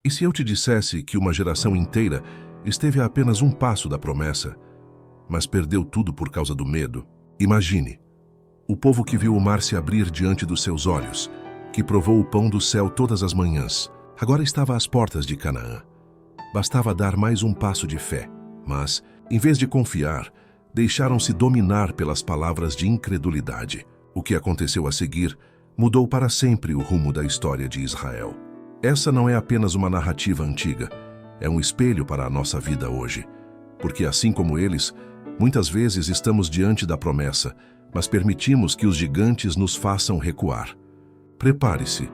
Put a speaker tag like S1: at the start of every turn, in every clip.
S1: E se eu te dissesse que uma geração inteira esteve a apenas um passo da promessa, mas perdeu tudo por causa do medo? Imagine, o povo que viu o mar se abrir diante dos seus olhos, que provou o pão do céu todas as manhãs, agora estava às portas de Canaã. Bastava dar mais um passo de fé, mas, em vez de confiar, deixaram-se dominar pelas palavras de incredulidade. O que aconteceu a seguir mudou para sempre o rumo da história de Israel. Essa não é apenas uma narrativa antiga, é um espelho para a nossa vida hoje. Porque assim como eles, muitas vezes estamos diante da promessa, mas permitimos que os gigantes nos façam recuar. Prepare-se,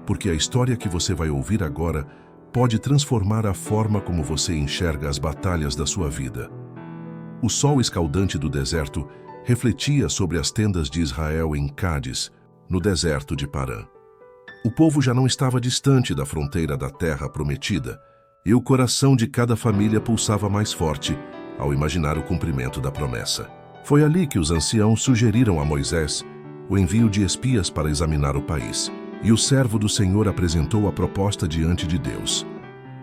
S1: porque a história que você vai ouvir agora pode transformar a forma como você enxerga as batalhas da sua vida. O sol escaldante do deserto refletia sobre as tendas de Israel em Cádiz, no deserto de Parã. O povo já não estava distante da fronteira da terra prometida, e o coração de cada família pulsava mais forte ao imaginar o cumprimento da promessa. Foi ali que os anciãos sugeriram a Moisés o envio de espias para examinar o país, e o servo do Senhor apresentou a proposta diante de Deus.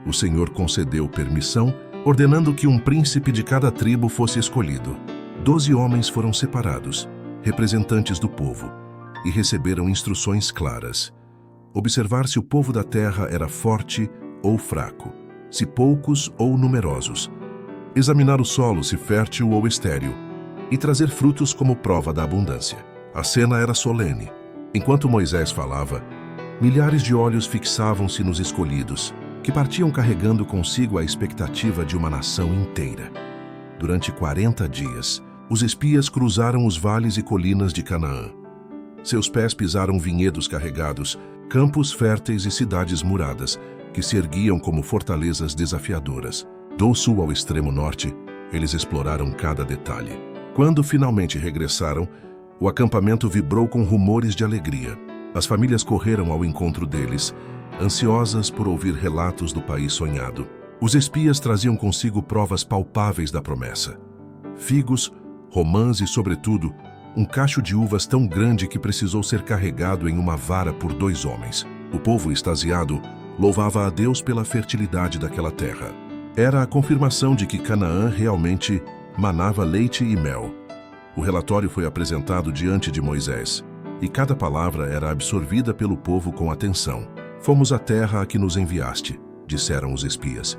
S1: O Senhor concedeu permissão, ordenando que um príncipe de cada tribo fosse escolhido. 12 homens foram separados, representantes do povo, e receberam instruções claras. Observar se o povo da terra era forte ou fraco, se poucos ou numerosos. Examinar o solo se fértil ou estéril, e trazer frutos como prova da abundância. A cena era solene. Enquanto Moisés falava, milhares de olhos fixavam-se nos escolhidos, que partiam carregando consigo a expectativa de uma nação inteira. Durante 40 dias, os espias cruzaram os vales e colinas de Canaã. Seus pés pisaram vinhedos carregados, campos férteis e cidades muradas, que se erguiam como fortalezas desafiadoras. Do sul ao extremo norte, eles exploraram cada detalhe. Quando finalmente regressaram, o acampamento vibrou com rumores de alegria. As famílias correram ao encontro deles, ansiosas por ouvir relatos do país sonhado. Os espias traziam consigo provas palpáveis da promessa. Figos, romãs e, sobretudo, um cacho de uvas tão grande que precisou ser carregado em uma vara por 2 homens. O povo, extasiado, louvava a Deus pela fertilidade daquela terra. Era a confirmação de que Canaã realmente manava leite e mel. O relatório foi apresentado diante de Moisés, e cada palavra era absorvida pelo povo com atenção. Fomos à terra a que nos enviaste, disseram os espias,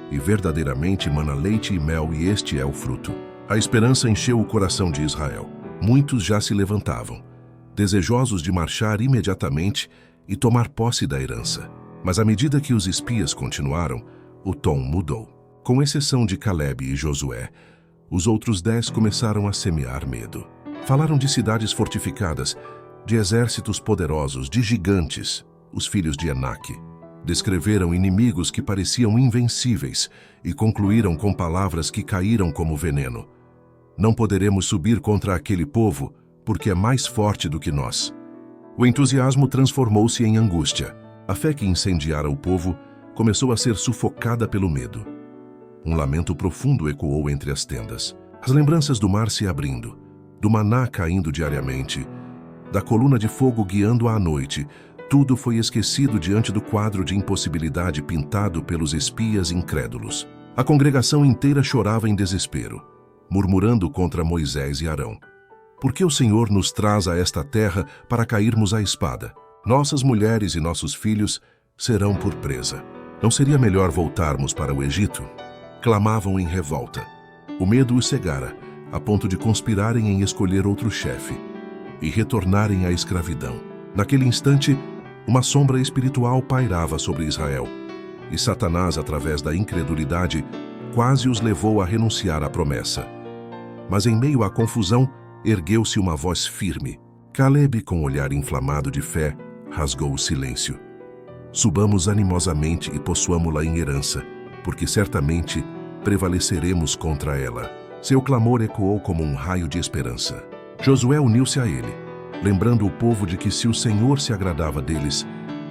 S1: e verdadeiramente mana leite e mel, e este é o fruto. A esperança encheu o coração de Israel. Muitos já se levantavam, desejosos de marchar imediatamente e tomar posse da herança. Mas à medida que os espias continuaram, o tom mudou. Com exceção de Calebe e Josué, os outros 10 começaram a semear medo. Falaram de cidades fortificadas, de exércitos poderosos, de gigantes, os filhos de Enaque. Descreveram inimigos que pareciam invencíveis e concluíram com palavras que caíram como veneno. Não poderemos subir contra aquele povo, porque é mais forte do que nós. O entusiasmo transformou-se em angústia. A fé que incendiara o povo começou a ser sufocada pelo medo. Um lamento profundo ecoou entre as tendas. As lembranças do mar se abrindo, do maná caindo diariamente, da coluna de fogo guiando à noite, tudo foi esquecido diante do quadro de impossibilidade pintado pelos espias incrédulos. A congregação inteira chorava em desespero, murmurando contra Moisés e Arão. Por que o Senhor nos traz a esta terra para cairmos à espada? Nossas mulheres e nossos filhos serão por presa. Não seria melhor voltarmos para o Egito? Clamavam em revolta. O medo os cegara, a ponto de conspirarem em escolher outro chefe e retornarem à escravidão. Naquele instante, uma sombra espiritual pairava sobre Israel, e Satanás, através da incredulidade, quase os levou a renunciar à promessa. Mas em meio à confusão, ergueu-se uma voz firme. Calebe, com olhar inflamado de fé, rasgou o silêncio. Subamos animosamente e possuamo-la em herança, porque certamente prevaleceremos contra ela. Seu clamor ecoou como um raio de esperança. Josué uniu-se a ele, lembrando o povo de que se o Senhor se agradava deles,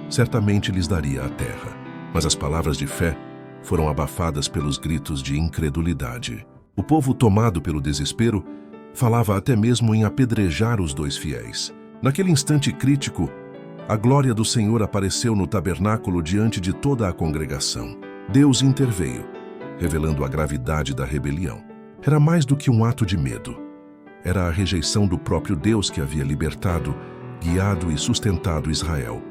S1: certamente lhes daria a terra. Mas as palavras de fé foram abafadas pelos gritos de incredulidade. O povo, tomado pelo desespero, falava até mesmo em apedrejar os 2 fiéis. Naquele instante crítico, A glória do Senhor apareceu no tabernáculo diante de toda a congregação. Deus interveio, revelando a gravidade da rebelião. Era mais do que um ato de medo. Era a rejeição do próprio Deus que havia libertado, guiado e sustentado Israel.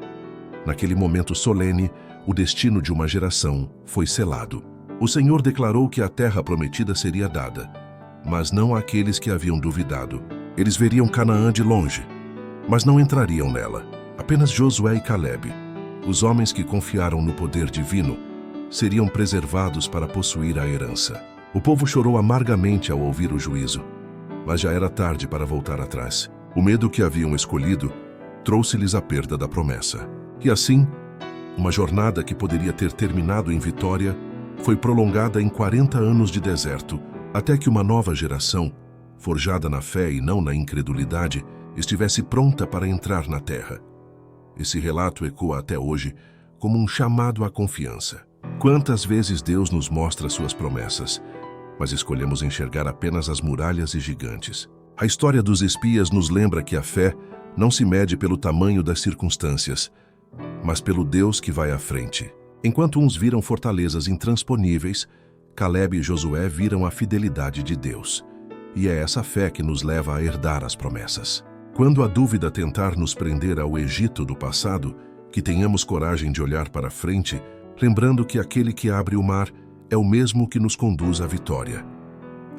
S1: Naquele momento solene, o destino de uma geração foi selado. O Senhor declarou que a terra prometida seria dada, mas não àqueles que haviam duvidado. Eles veriam Canaã de longe, mas não entrariam nela. Apenas Josué e Calebe, os homens que confiaram no poder divino, seriam preservados para possuir a herança. O povo chorou amargamente ao ouvir o juízo, mas já era tarde para voltar atrás. O medo que haviam escolhido trouxe-lhes a perda da promessa. E assim, uma jornada que poderia ter terminado em vitória foi prolongada em 40 anos de deserto, até que uma nova geração, forjada na fé e não na incredulidade, estivesse pronta para entrar na terra. Esse relato ecoa até hoje como um chamado à confiança. Quantas vezes Deus nos mostra suas promessas, mas escolhemos enxergar apenas as muralhas e gigantes. A história dos espias nos lembra que a fé não se mede pelo tamanho das circunstâncias, mas pelo Deus que vai à frente. Enquanto uns viram fortalezas intransponíveis, Calebe e Josué viram a fidelidade de Deus. E é essa fé que nos leva a herdar as promessas. Quando a dúvida tentar nos prender ao Egito do passado, que tenhamos coragem de olhar para frente, lembrando que aquele que abre o mar é o mesmo que nos conduz à vitória.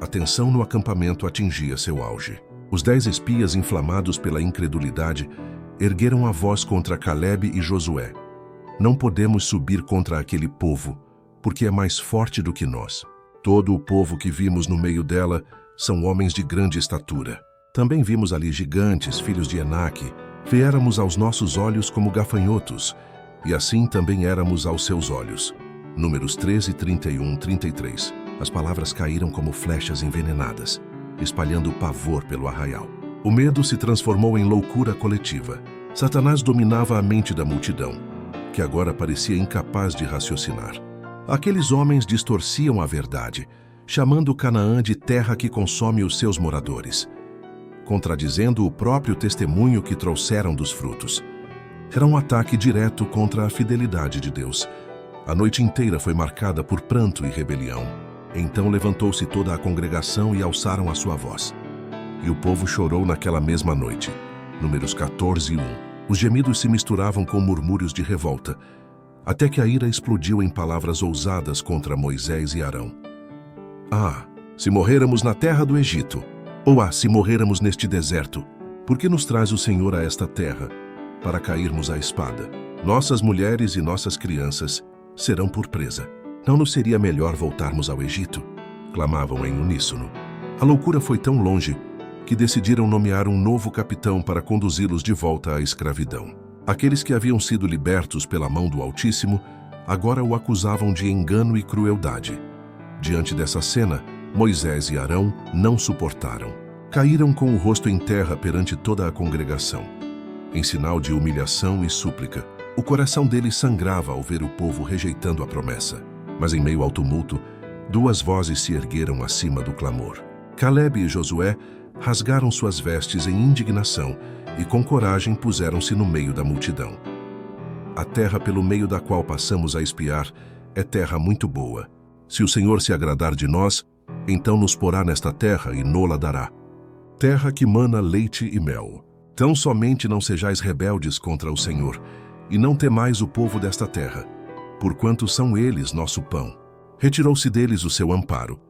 S1: A tensão no acampamento atingia seu auge. Os 10 espias, inflamados pela incredulidade, ergueram a voz contra Calebe e Josué. Não podemos subir contra aquele povo, porque é mais forte do que nós. Todo o povo que vimos no meio dela são homens de grande estatura. Também vimos ali gigantes, filhos de Enaque. Viéramos aos nossos olhos como gafanhotos, e assim também éramos aos seus olhos. Números 13, 31, 33. As palavras caíram como flechas envenenadas, espalhando pavor pelo arraial. O medo se transformou em loucura coletiva. Satanás dominava a mente da multidão, que agora parecia incapaz de raciocinar. Aqueles homens distorciam a verdade, chamando Canaã de terra que consome os seus moradores, contradizendo o próprio testemunho que trouxeram dos frutos. Era um ataque direto contra a fidelidade de Deus. A noite inteira foi marcada por pranto e rebelião. Então levantou-se toda a congregação e alçaram a sua voz. E o povo chorou naquela mesma noite. Números 14, 1. Os gemidos se misturavam com murmúrios de revolta, até que a ira explodiu em palavras ousadas contra Moisés e Arão. Ah, se morrêramos na terra do Egito, ou se morrêramos neste deserto, por que nos traz o Senhor a esta terra, para cairmos à espada? Nossas mulheres e nossas crianças serão por presa. Não nos seria melhor voltarmos ao Egito? Clamavam em uníssono. A loucura foi tão longe que decidiram nomear um novo capitão para conduzi-los de volta à escravidão. Aqueles que haviam sido libertos pela mão do Altíssimo agora o acusavam de engano e crueldade. Diante dessa cena, Moisés e Arão não suportaram. Caíram com o rosto em terra perante toda a congregação. Em sinal de humilhação e súplica, o coração deles sangrava ao ver o povo rejeitando a promessa. Mas em meio ao tumulto, 2 vozes se ergueram acima do clamor. Calebe e Josué rasgaram suas vestes em indignação e com coragem puseram-se no meio da multidão. A terra pelo meio da qual passamos a espiar é terra muito boa. Se o Senhor se agradar de nós, então nos porá nesta terra e nola dará. Terra que mana leite e mel. Tão somente não sejais rebeldes contra o Senhor, e não temais o povo desta terra, porquanto são eles nosso pão. Retirou-se deles o seu amparo,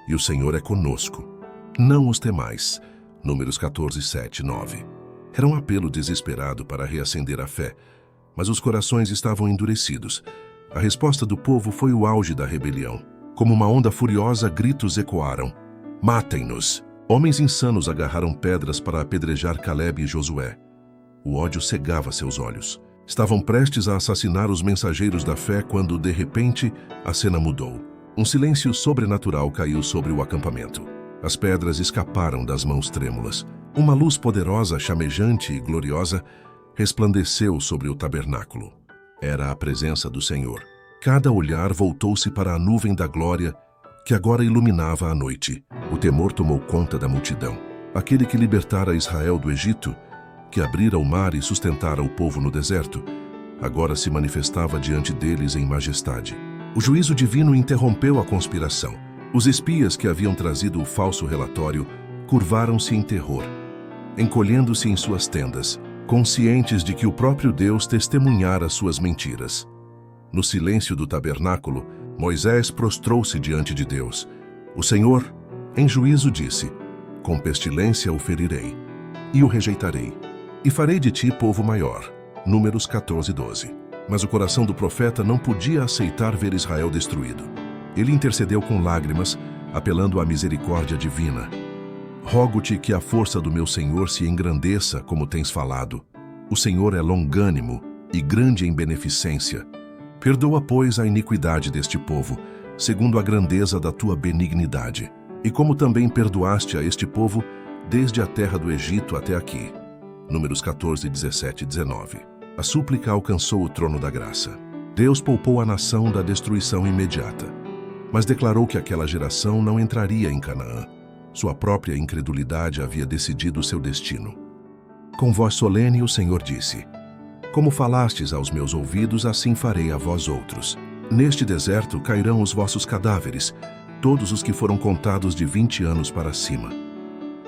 S1: e o Senhor é conosco. Não os temais. Números 14, 7, 9. Era um apelo desesperado para reacender a fé, mas os corações estavam endurecidos. A resposta do povo foi o auge da rebelião. Como uma onda furiosa, gritos ecoaram. Matem-nos! Homens insanos agarraram pedras para apedrejar Calebe e Josué. O ódio cegava seus olhos. Estavam prestes a assassinar os mensageiros da fé quando, de repente, a cena mudou. Um silêncio sobrenatural caiu sobre o acampamento. As pedras escaparam das mãos trêmulas. Uma luz poderosa, chamejante e gloriosa resplandeceu sobre o tabernáculo. Era a presença do Senhor. Cada olhar voltou-se para a nuvem da glória que agora iluminava a noite. O temor tomou conta da multidão. Aquele que libertara Israel do Egito, que abrira o mar e sustentara o povo no deserto, agora se manifestava diante deles em majestade. O juízo divino interrompeu a conspiração. Os espias que haviam trazido o falso relatório curvaram-se em terror, encolhendo-se em suas tendas, conscientes de que o próprio Deus testemunhara suas mentiras. No silêncio do tabernáculo, Moisés prostrou-se diante de Deus. O Senhor, em juízo, disse: com pestilência o ferirei, e o rejeitarei, e farei de ti povo maior. Números 14:12. Mas o coração do profeta não podia aceitar ver Israel destruído. Ele intercedeu com lágrimas, apelando à misericórdia divina. Rogo-te que a força do meu Senhor se engrandeça, como tens falado. O Senhor é longânimo e grande em beneficência. Perdoa, pois, a iniquidade deste povo, segundo a grandeza da tua benignidade, e como também perdoaste a este povo desde a terra do Egito até aqui. Números 14, 17 e 19. A súplica alcançou o trono da graça. Deus poupou a nação da destruição imediata, mas declarou que aquela geração não entraria em Canaã. Sua própria incredulidade havia decidido seu destino. Com voz solene o Senhor disse: como falastes aos meus ouvidos, assim farei a vós outros. Neste deserto cairão os vossos cadáveres, todos os que foram contados de 20 anos para cima.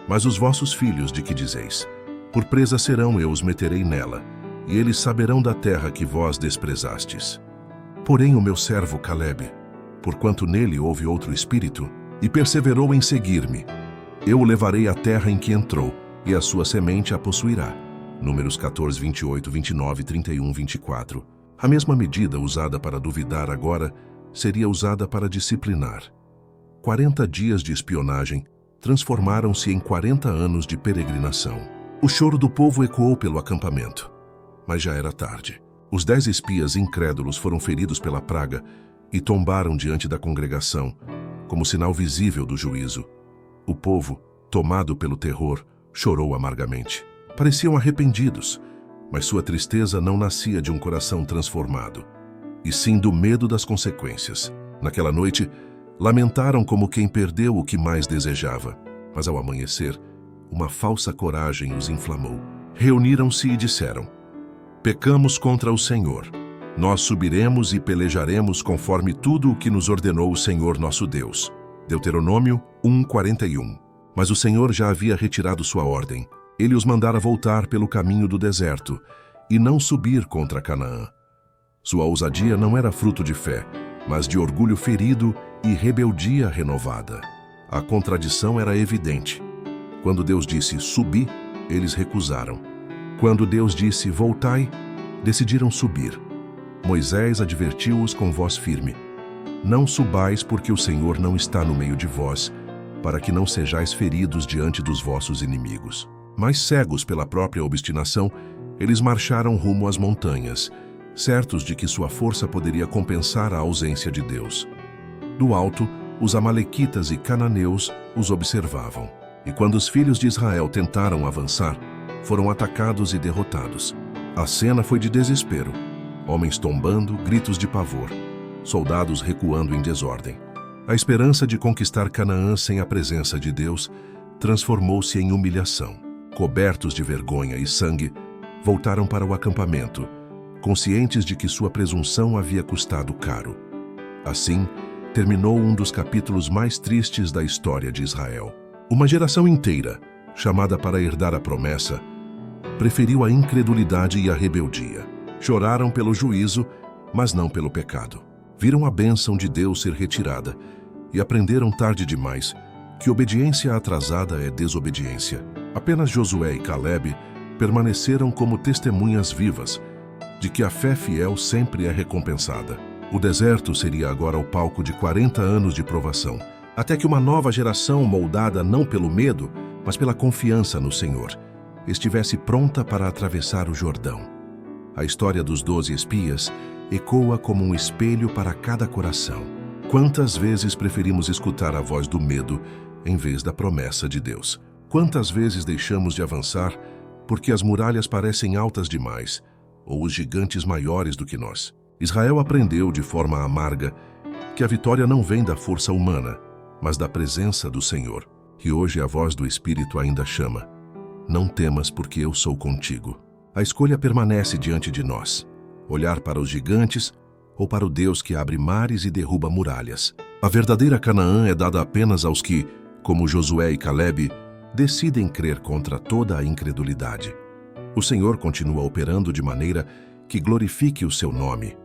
S1: Mas os vossos filhos, de que dizeis: por presa serão, eu os meterei nela, e eles saberão da terra que vós desprezastes. Porém o meu servo Calebe, porquanto nele houve outro espírito, e perseverou em seguir-me, eu o levarei à terra em que entrou, e a sua semente a possuirá. Números 14, 28, 29, 31, 24. A mesma medida usada para duvidar agora seria usada para disciplinar. 40 dias de espionagem transformaram-se em 40 anos de peregrinação. O choro do povo ecoou pelo acampamento. Mas já era tarde. Os 10 espias incrédulos foram feridos pela praga e tombaram diante da congregação, como sinal visível do juízo. O povo, tomado pelo terror, chorou amargamente. Pareciam arrependidos, mas sua tristeza não nascia de um coração transformado, e sim do medo das consequências. Naquela noite, lamentaram como quem perdeu o que mais desejava, mas ao amanhecer, uma falsa coragem os inflamou. Reuniram-se e disseram: pecamos contra o Senhor. Nós subiremos e pelejaremos conforme tudo o que nos ordenou o Senhor nosso Deus. Deuteronômio 1:41. Mas o Senhor já havia retirado sua ordem. Ele os mandara voltar pelo caminho do deserto e não subir contra Canaã. Sua ousadia não era fruto de fé, mas de orgulho ferido e rebeldia renovada. A contradição era evidente. Quando Deus disse subi, eles recusaram. Quando Deus disse voltai, decidiram subir. Moisés advertiu-os com voz firme: não subais, porque o Senhor não está no meio de vós, para que não sejais feridos diante dos vossos inimigos. Mas cegos pela própria obstinação, eles marcharam rumo às montanhas, certos de que sua força poderia compensar a ausência de Deus. Do alto, os amalequitas e cananeus os observavam. E quando os filhos de Israel tentaram avançar, foram atacados e derrotados. A cena foi de desespero. Homens tombando, gritos de pavor. Soldados recuando em desordem. A esperança de conquistar Canaã sem a presença de Deus transformou-se em humilhação. Cobertos de vergonha e sangue, voltaram para o acampamento, conscientes de que sua presunção havia custado caro. Assim, terminou um dos capítulos mais tristes da história de Israel. Uma geração inteira, chamada para herdar a promessa, preferiu a incredulidade e a rebeldia. Choraram pelo juízo, mas não pelo pecado. Viram a bênção de Deus ser retirada e aprenderam tarde demais que obediência atrasada é desobediência. Apenas Josué e Calebe permaneceram como testemunhas vivas de que a fé fiel sempre é recompensada. O deserto seria agora o palco de 40 anos de provação, até que uma nova geração, moldada não pelo medo, mas pela confiança no Senhor, estivesse pronta para atravessar o Jordão. A história dos 12 espias ecoa como um espelho para cada coração. Quantas vezes preferimos escutar a voz do medo em vez da promessa de Deus? Quantas vezes deixamos de avançar porque as muralhas parecem altas demais, ou os gigantes maiores do que nós? Israel aprendeu de forma amarga que a vitória não vem da força humana, mas da presença do Senhor. E hoje a voz do Espírito ainda chama: Não temas, porque eu sou contigo. A escolha permanece diante de nós. Olhar para os gigantes ou para o Deus que abre mares e derruba muralhas. A verdadeira Canaã é dada apenas aos que, como Josué e Calebe, decidem crer contra toda a incredulidade. O Senhor continua operando de maneira que glorifique o seu nome,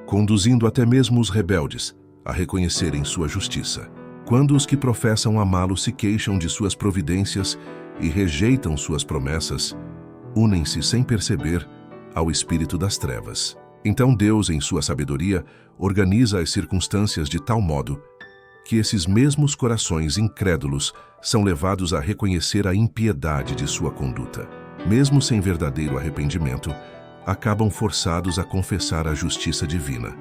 S1: conduzindo até mesmo os rebeldes a reconhecerem sua justiça. Quando os que professam amá-lo se queixam de suas providências e rejeitam suas promessas, unem-se sem perceber ao espírito das trevas. Então Deus, em sua sabedoria, organiza as circunstâncias de tal modo que esses mesmos corações incrédulos são levados a reconhecer a impiedade de sua conduta. Mesmo sem verdadeiro arrependimento, acabam forçados a confessar a justiça divina,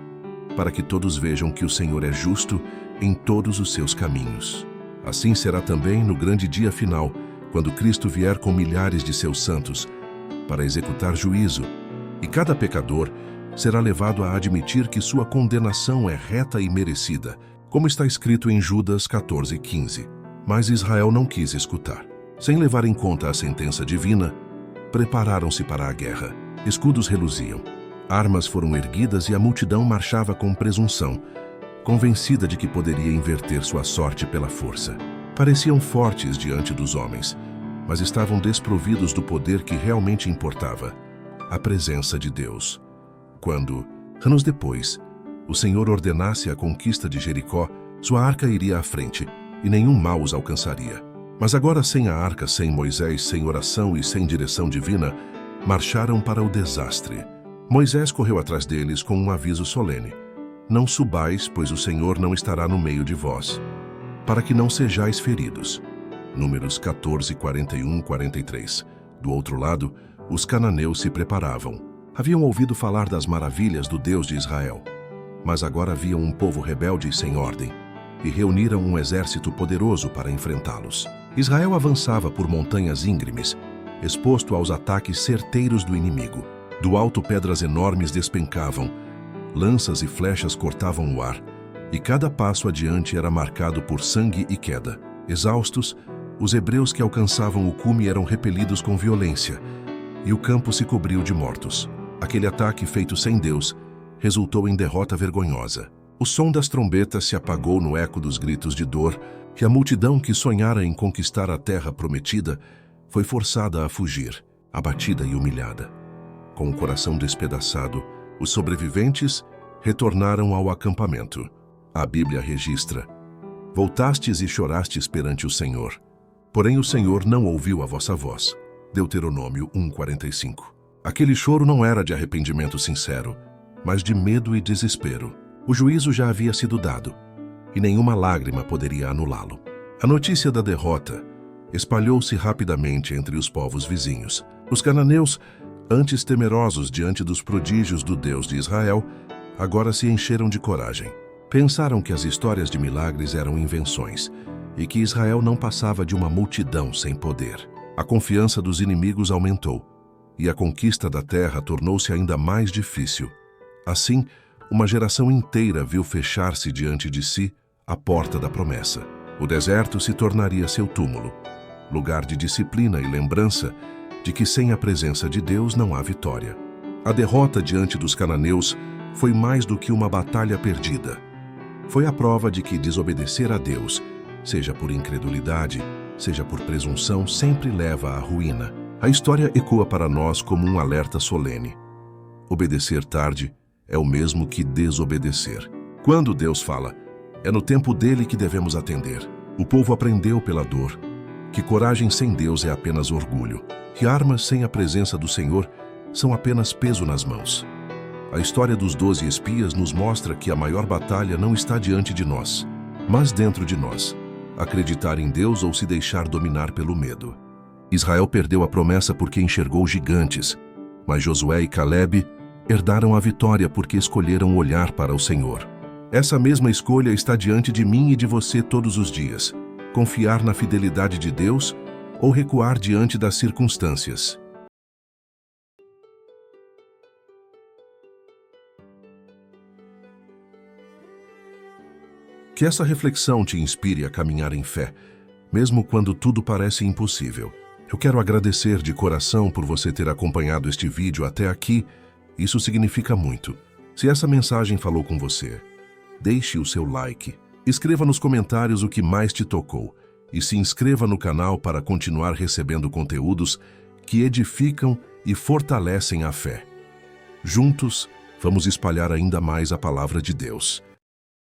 S1: para que todos vejam que o Senhor é justo em todos os seus caminhos. Assim será também no grande dia final, quando Cristo vier com milhares de seus santos para executar juízo, e cada pecador será levado a admitir que sua condenação é reta e merecida, como está escrito em Judas 14:15. Mas Israel não quis escutar. Sem levar em conta a sentença divina, prepararam-se para a guerra. Escudos reluziam, armas foram erguidas e a multidão marchava com presunção, convencida de que poderia inverter sua sorte pela força. Pareciam fortes diante dos homens, mas estavam desprovidos do poder que realmente importava, a presença de Deus. Quando, anos depois, o Senhor ordenasse a conquista de Jericó, sua arca iria à frente, e nenhum mal os alcançaria. Mas agora, sem a arca, sem Moisés, sem oração e sem direção divina, marcharam para o desastre. Moisés correu atrás deles com um aviso solene: não subais, pois o Senhor não estará no meio de vós, para que não sejais feridos. Números 14, 41, 43. Do outro lado, os cananeus se preparavam. Haviam ouvido falar das maravilhas do Deus de Israel, mas agora viam um povo rebelde e sem ordem, e reuniram um exército poderoso para enfrentá-los. Israel avançava por montanhas íngremes, exposto aos ataques certeiros do inimigo. Do alto pedras enormes despencavam, lanças e flechas cortavam o ar, e cada passo adiante era marcado por sangue e queda. Exaustos, os hebreus que alcançavam o cume eram repelidos com violência, e o campo se cobriu de mortos. Aquele ataque feito sem Deus resultou em derrota vergonhosa. O som das trombetas se apagou no eco dos gritos de dor, e a multidão que sonhara em conquistar a terra prometida foi forçada a fugir, abatida e humilhada. Com o coração despedaçado, os sobreviventes retornaram ao acampamento. A Bíblia registra: voltastes e chorastes perante o Senhor, porém o Senhor não ouviu a vossa voz. Deuteronômio 1:45. Aquele choro não era de arrependimento sincero, mas de medo e desespero. O juízo já havia sido dado, e nenhuma lágrima poderia anulá-lo. A notícia da derrota espalhou-se rapidamente entre os povos vizinhos. Os cananeus, antes temerosos diante dos prodígios do Deus de Israel, agora se encheram de coragem. Pensaram que as histórias de milagres eram invenções e que Israel não passava de uma multidão sem poder. A confiança dos inimigos aumentou e a conquista da terra tornou-se ainda mais difícil. Assim, uma geração inteira viu fechar-se diante de si a porta da promessa. O deserto se tornaria seu túmulo, lugar de disciplina e lembrança de que sem a presença de Deus não há vitória. A derrota diante dos cananeus foi mais do que uma batalha perdida. Foi a prova de que desobedecer a Deus, seja por incredulidade, seja por presunção, sempre leva à ruína. A história ecoa para nós como um alerta solene. Obedecer tarde é o mesmo que desobedecer. Quando Deus fala, é no tempo dele que devemos atender. O povo aprendeu pela dor que coragem sem Deus é apenas orgulho, que armas sem a presença do Senhor são apenas peso nas mãos. A história dos 12 espias nos mostra que a maior batalha não está diante de nós, mas dentro de nós: acreditar em Deus ou se deixar dominar pelo medo. Israel perdeu a promessa porque enxergou gigantes, mas Josué e Calebe herdaram a vitória porque escolheram olhar para o Senhor. Essa mesma escolha está diante de mim e de você todos os dias: confiar na fidelidade de Deus ou recuar diante das circunstâncias. Que essa reflexão te inspire a caminhar em fé, mesmo quando tudo parece impossível. Eu quero agradecer de coração por você ter acompanhado este vídeo até aqui. Isso significa muito. Se essa mensagem falou com você, deixe o seu like. Escreva nos comentários o que mais te tocou e se inscreva no canal para continuar recebendo conteúdos que edificam e fortalecem a fé. Juntos, vamos espalhar ainda mais a palavra de Deus.